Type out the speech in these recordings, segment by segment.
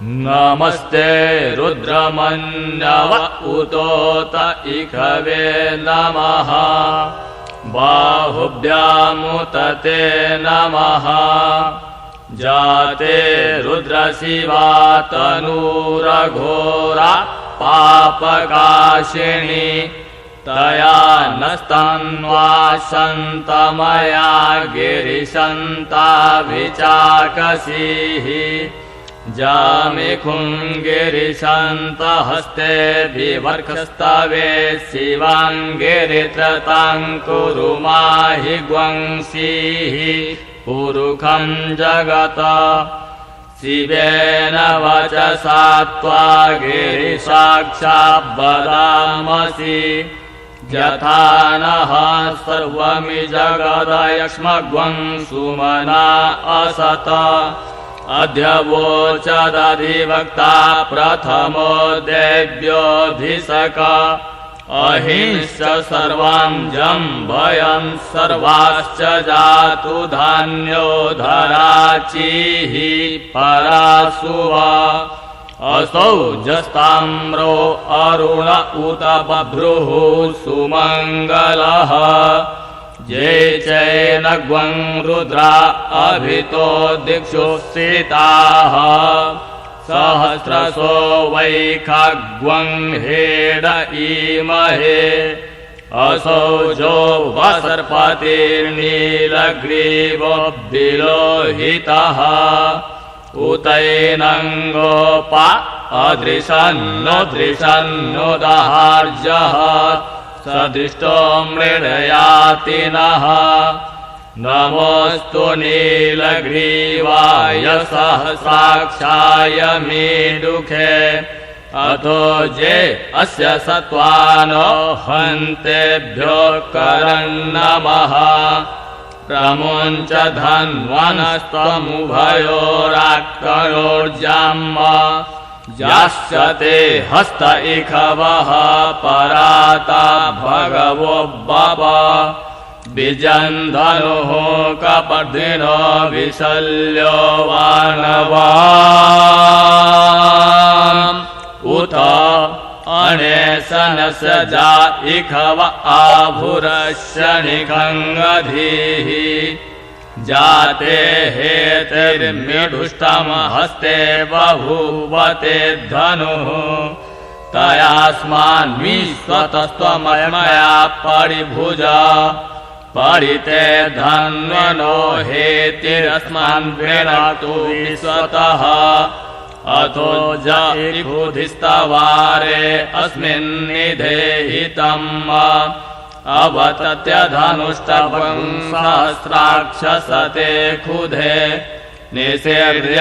नमस्ते रुद्रमन्यव उतोत इखवे नमः बाहुभ्यामुत ते नमः जाते रुद्रशिवा तनूरघोरा पापकाशिनी तया नस्तन्वासन्तमया गिरिशन्ताभिचाकसीः जामिखुङ्गिरिशन्तहस्ते विवर्खस्तवे शिवाङ्गिरित्रताङ्कुरु माहि ग्वंसीः पुरुखं जगत शिवेन वचसा त्वा गिरिसाक्षाद्वदामसि यथा नः सर्वमि जगदयक्ष्मग्वं सुमना असत अद्य वोचदधिवक्ता प्रथमो देव्योऽधिसक अहिंश्च सर्वाञ्जं भयं सर्वाश्च जातु धान्यो धराचीः परासुव असौ जस्ताम्रो अरुण उत बभ्रुः सुमङ्गलः ये चैनग्वं रुद्रा अभितो दिक्षु स्थिताः सहस्रशो वैखग्वं हेड ईमहे असौ जो वसर्पतिर्नीलग्रीवो विलोहितः उतैनङ्गोपा अदृशन्नो दृशन्नो दहार्जः सदृष्टो मृडयाति नः नमोऽस्तु नीलग्रीवाय सहस्राक्षाय मीडुखे अथो जे अस्य सत्त्वानो हन्तेभ्यो करन्नमः प्रमुञ्च धन्वनस्त्वमुभयोराक्करोर्जाम्म याश्च ते हस्त इखवः पराता भगवो बव विजन्धनुः कपर्दिनो विशल्यो वानवाम् उत अणेशनस्य जा इखव आभुरशनिखङ्गधीः जाते हेतिर्मिडुष्टमहस्ते बभूवते धनुः तयास्मान्विश्वतस्त्वमया परिभुज परिते धन्वनो हेतिरस्मान् वेणतु विश्वतः अथो जयिखुधिस्तवारे अस्मिन् निधेहितम् अवतत्य धनुष्टभं सहस्राक्षसते खुधे निषेव्यशल्यानां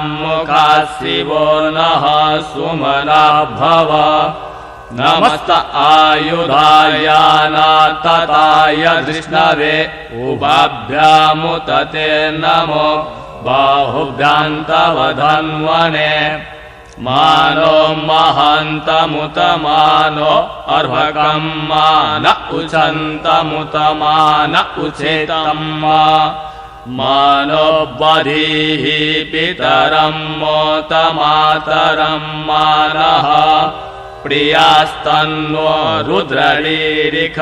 मुखात् शिवो नः सुमना भव नमस्त आयुधायाना तताय धृष्णवे उभाभ्यामुत ते नमो बाहुभ्यां तव धन्वने मानो महान्तमुत मानो अर्भकं मान उचन्तमुत मान उचेतं मानो बधीः पितरं मोत मातरं मानः प्रियास्तन्नो रुद्रलीरिख